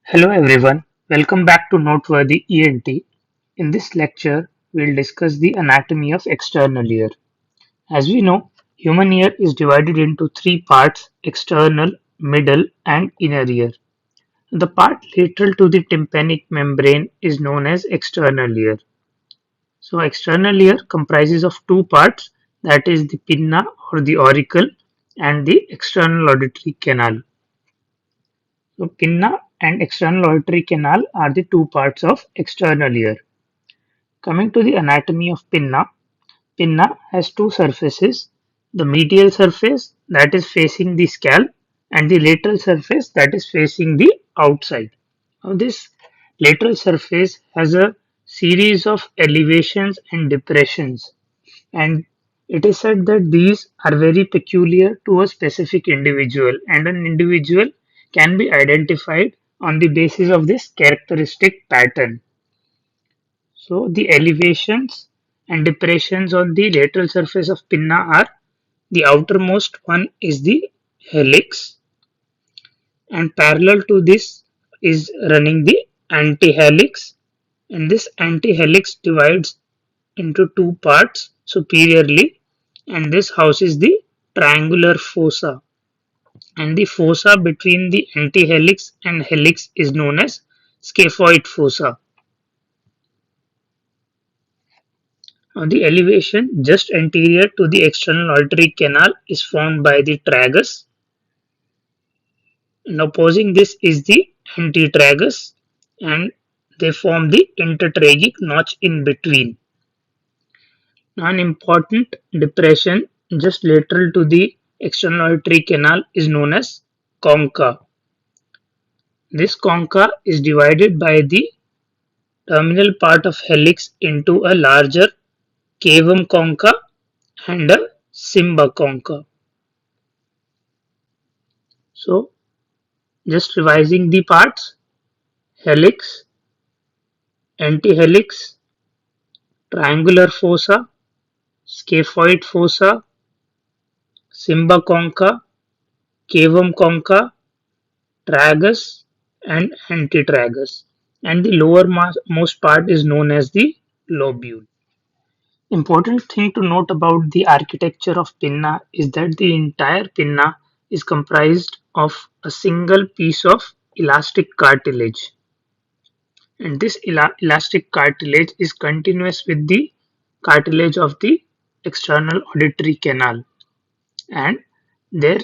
Hello everyone, welcome back to Noteworthy ENT. In this lecture, we'll discuss the anatomy of external ear. As we know, human ear is divided into three parts: external, middle, and inner ear. The part lateral to the tympanic membrane is known as external ear. So, external ear comprises of two parts, that is the pinna or the auricle and the external auditory canal. So, pinna and external auditory canal are the two parts of external ear. Coming to the anatomy of pinna, pinna has two surfaces: the medial surface that is facing the scalp and the lateral surface that is facing the outside. Now, this lateral surface has a series of elevations and depressions, and it is said that these are very peculiar to a specific individual, and an individual can be identified on the basis of this characteristic pattern. So the elevations and depressions on the lateral surface of pinna are: the outermost one is the helix, and parallel to this is running the antihelix, and this antihelix divides into two parts superiorly, and this houses the triangular fossa, and the fossa between the antihelix and helix is known as scaphoid fossa. The elevation just anterior to the external auditory canal is formed by the tragus, and opposing this is the antitragus, and they form the intertragic notch in between. An important depression just lateral to the external auditory canal is known as concha. This concha is divided by the terminal part of helix into a larger cavum concha and a cymba concha. So, just revising the parts: helix, antihelix, triangular fossa, scaphoid fossa, cymba concha, cavum concha, tragus, and antitragus. And the lowermost part is known as the lobule. Important thing to note about the architecture of pinna is that the entire pinna is comprised of a single piece of elastic cartilage, and this elastic cartilage is continuous with the cartilage of the external auditory canal, and there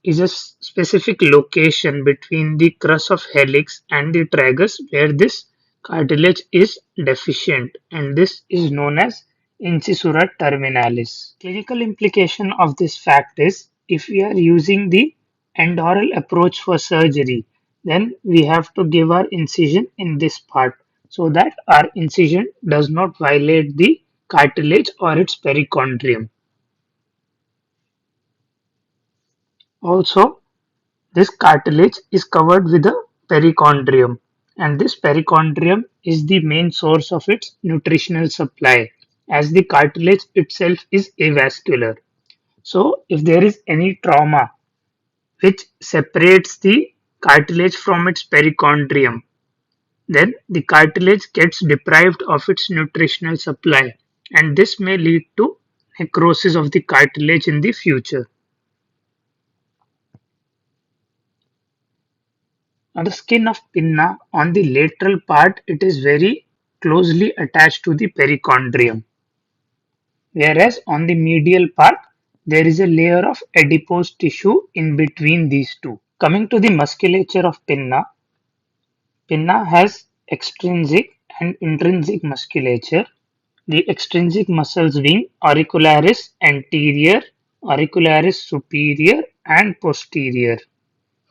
is a specific location between the crus of helix and the tragus where this cartilage is deficient, and this is known as incisura terminalis. Clinical implication of this fact is, if we are using the endoral approach for surgery, then we have to give our incision in this part so that our incision does not violate the cartilage or its perichondrium. Also, this cartilage is covered with a perichondrium, and this perichondrium is the main source of its nutritional supply, as the cartilage itself is avascular. So, if there is any trauma which separates the cartilage from its perichondrium, then the cartilage gets deprived of its nutritional supply, and this may lead to necrosis of the cartilage in the future. Now, the skin of pinna on the lateral part, it is very closely attached to the perichondrium, whereas on the medial part there is a layer of adipose tissue in between these two. Coming to the musculature of pinna, pinna has extrinsic and intrinsic musculature. The extrinsic muscles being auricularis anterior, auricularis superior, and posterior,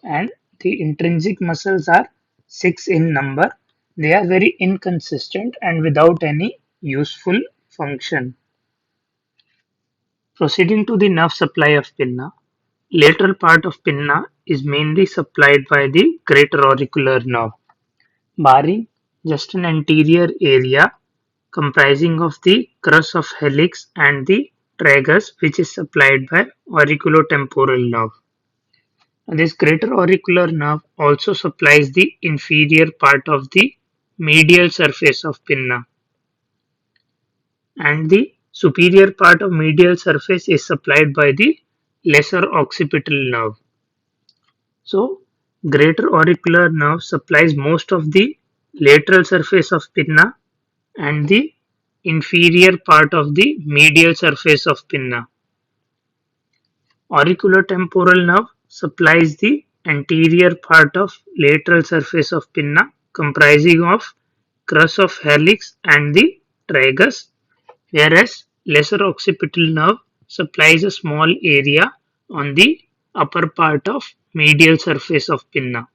and the intrinsic muscles are six in number. They are very inconsistent and without any useful function. Proceeding to the nerve supply of pinna, lateral part of pinna is mainly supplied by the greater auricular nerve, barring just an anterior area comprising of the crus of helix and the tragus, which is supplied by auriculotemporal nerve. This greater auricular nerve also supplies the inferior part of the medial surface of pinna, and the superior part of medial surface is supplied by the lesser occipital nerve. So, greater auricular nerve supplies most of the lateral surface of pinna and the inferior part of the medial surface of pinna. Auriculotemporal nerve supplies the anterior part of lateral surface of pinna comprising of crus of hallux and the tragus, whereas lesser occipital nerve supplies a small area on the upper part of medial surface of pinna.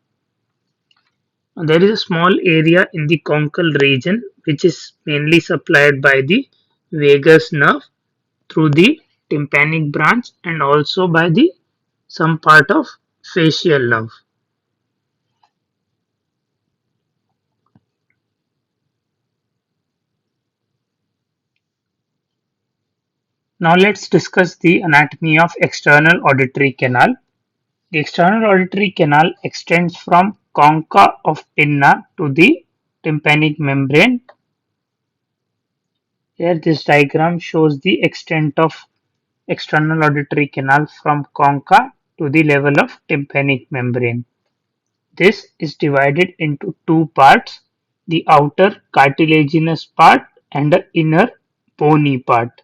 There is a small area in the conchal region which is mainly supplied by the vagus nerve through the tympanic branch and also by the some part of facial nerve. Now let's discuss the anatomy of external auditory canal. The external auditory canal extends from concha of pinna to the tympanic membrane. Here this diagram shows the extent of external auditory canal from concha to the level of tympanic membrane. This is divided into two parts, the outer cartilaginous part and the inner bony part.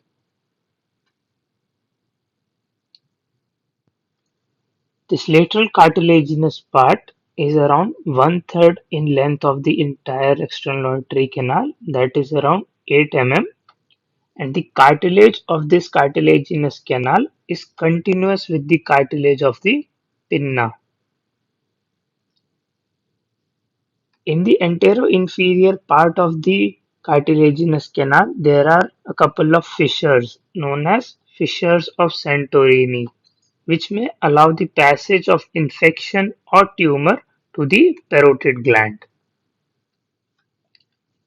This lateral cartilaginous part is around one third in length of the entire external auditory canal, that is around 8 mm, and the cartilage of this cartilaginous canal is continuous with the cartilage of the pinna. In the anteroinferior part of the cartilaginous canal, there are a couple of fissures known as fissures of Santorini, which may allow the passage of infection or tumor to the parotid gland.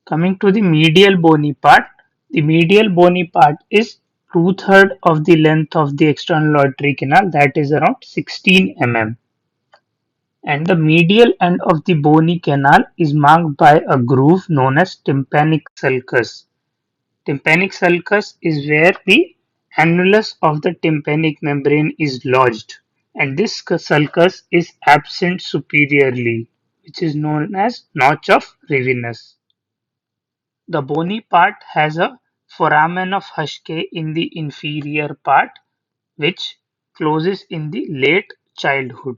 Coming to the medial bony part, the medial bony part is two-thirds of the length of the external auditory canal, that is around 16 mm. And the medial end of the bony canal is marked by a groove known as tympanic sulcus. Tympanic sulcus is where the annulus of the tympanic membrane is lodged, and this sulcus is absent superiorly, which is known as notch of Rivinus. The bony part has a foramen of Huschke in the inferior part, which closes in the late childhood.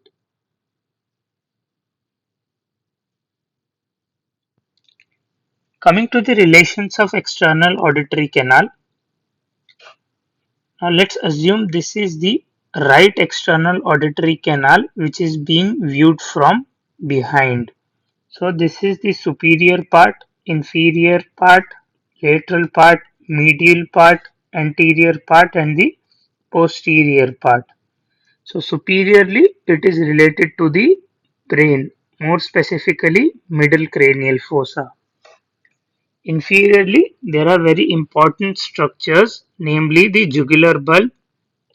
Coming to the relations of external auditory canal, now let's assume this is the right external auditory canal which is being viewed from behind. So this is the superior part, inferior part, lateral part, medial part, anterior part and the posterior part. So superiorly it is related to the brain, more specifically middle cranial fossa. Inferiorly, there are very important structures, namely the jugular bulb,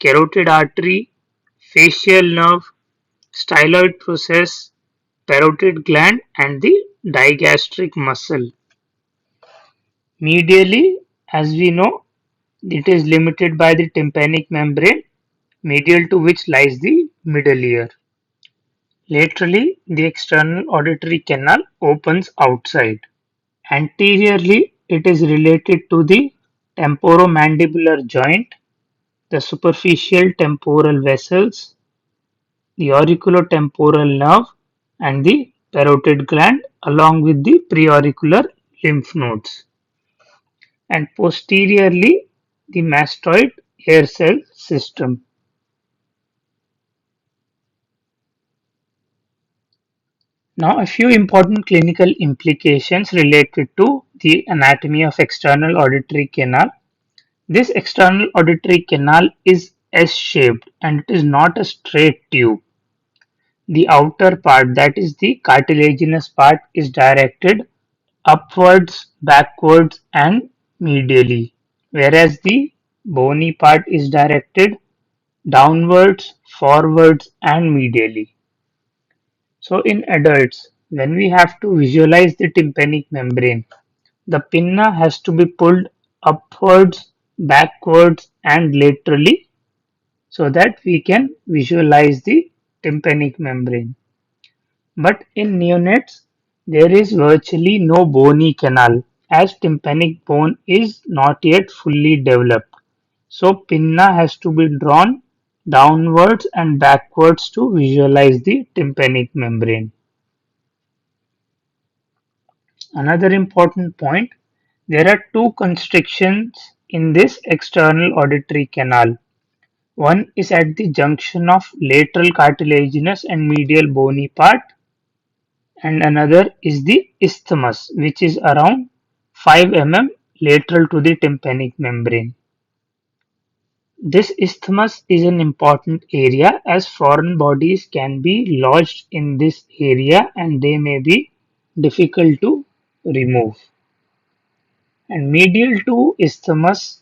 carotid artery, facial nerve, styloid process, parotid gland, and the digastric muscle. Medially, as we know, it is limited by the tympanic membrane, medial to which lies the middle ear. Laterally, the external auditory canal opens outside. Anteriorly, it is related to the temporomandibular joint, the superficial temporal vessels, the auriculotemporal nerve, and the parotid gland, along with the preauricular lymph nodes. And posteriorly, the mastoid hair cell system. Now, a few important clinical implications related to the anatomy of external auditory canal. This external auditory canal is S-shaped and it is not a straight tube. The outer part, that is the cartilaginous part, is directed upwards, backwards and medially, whereas the bony part is directed downwards, forwards and medially. So in adults, when we have to visualize the tympanic membrane, the pinna has to be pulled upwards, backwards and laterally so that we can visualize the tympanic membrane. But in neonates, there is virtually no bony canal as tympanic bone is not yet fully developed. So pinna has to be drawn downwards and backwards to visualize the tympanic membrane. Another important point, there are two constrictions in this external auditory canal. One is at the junction of lateral cartilaginous and medial bony part, and another is the isthmus, which is around 5 mm lateral to the tympanic membrane. This isthmus is an important area as foreign bodies can be lodged in this area and they may be difficult to remove. And medial to isthmus,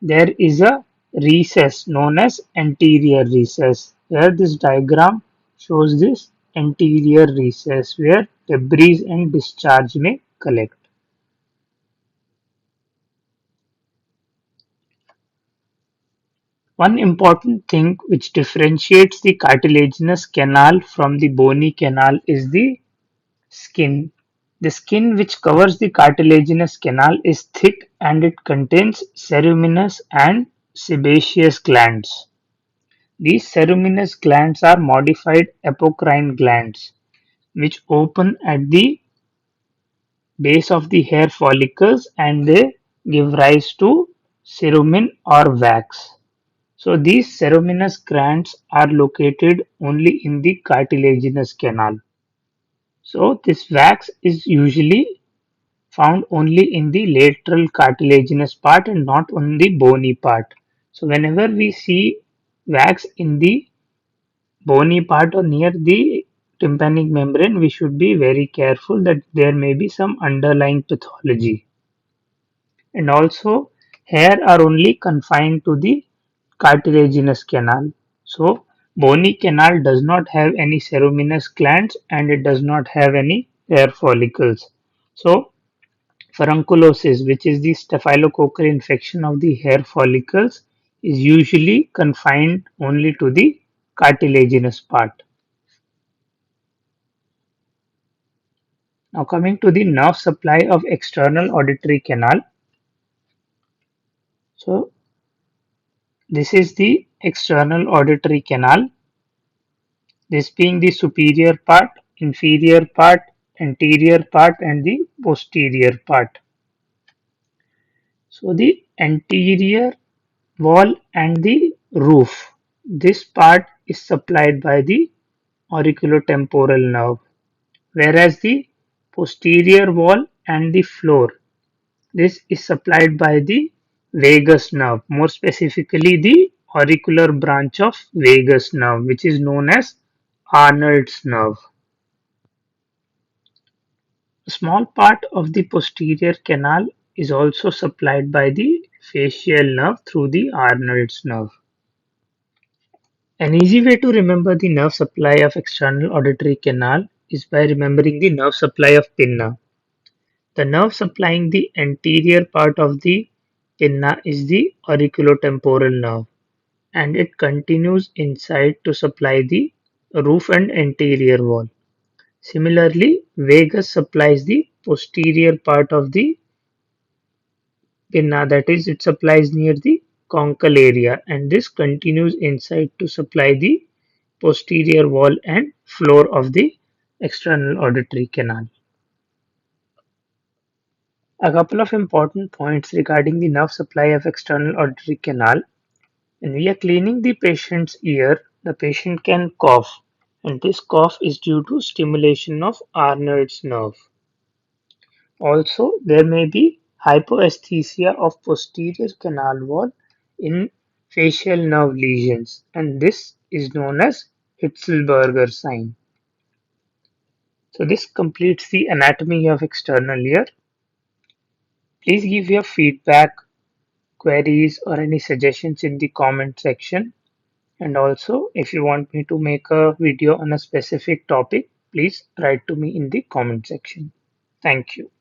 there is a recess known as anterior recess. Here this diagram shows this anterior recess where debris and discharge may collect. One important thing which differentiates the cartilaginous canal from the bony canal is the skin. The skin which covers the cartilaginous canal is thick and it contains ceruminous and sebaceous glands. These ceruminous glands are modified apocrine glands which open at the base of the hair follicles and they give rise to cerumen or wax. So these ceruminous glands are located only in the cartilaginous canal. So this wax is usually found only in the lateral cartilaginous part and not on the bony part. So whenever we see wax in the bony part or near the tympanic membrane, we should be very careful that there may be some underlying pathology. And also, hair are only confined to the cartilaginous canal. So, bony canal does not have any ceruminous glands and it does not have any hair follicles. So, furunculosis, which is the staphylococcal infection of the hair follicles, is usually confined only to the cartilaginous part. Now coming to the nerve supply of external auditory canal. So this is the external auditory canal. This being the superior part, inferior part, anterior part and the posterior part. So the anterior wall and the roof. This part is supplied by the auriculotemporal nerve, whereas the posterior wall and the floor, this is supplied by the vagus nerve, more specifically the auricular branch of vagus nerve, which is known as Arnold's nerve. A small part of the posterior canal is also supplied by the facial nerve through the Arnold's nerve. An easy way to remember the nerve supply of external auditory canal is by remembering the nerve supply of pinna. The nerve supplying the anterior part of the pinna is the auriculotemporal nerve and it continues inside to supply the roof and anterior wall. Similarly, vagus supplies the posterior part of the pinna, that is, it supplies near the conchal area and this continues inside to supply the posterior wall and floor of the external auditory canal. A couple of important points regarding the nerve supply of external auditory canal. When we are cleaning the patient's ear, the patient can cough, and this cough is due to stimulation of Arnold's nerve. Also, there may be hypoesthesia of posterior canal wall in facial nerve lesions, and this is known as Hitzelberger sign. So this completes the anatomy of external ear. Please give your feedback, queries or any suggestions in the comment section. And also, if you want me to make a video on a specific topic, please write to me in the comment section. Thank you.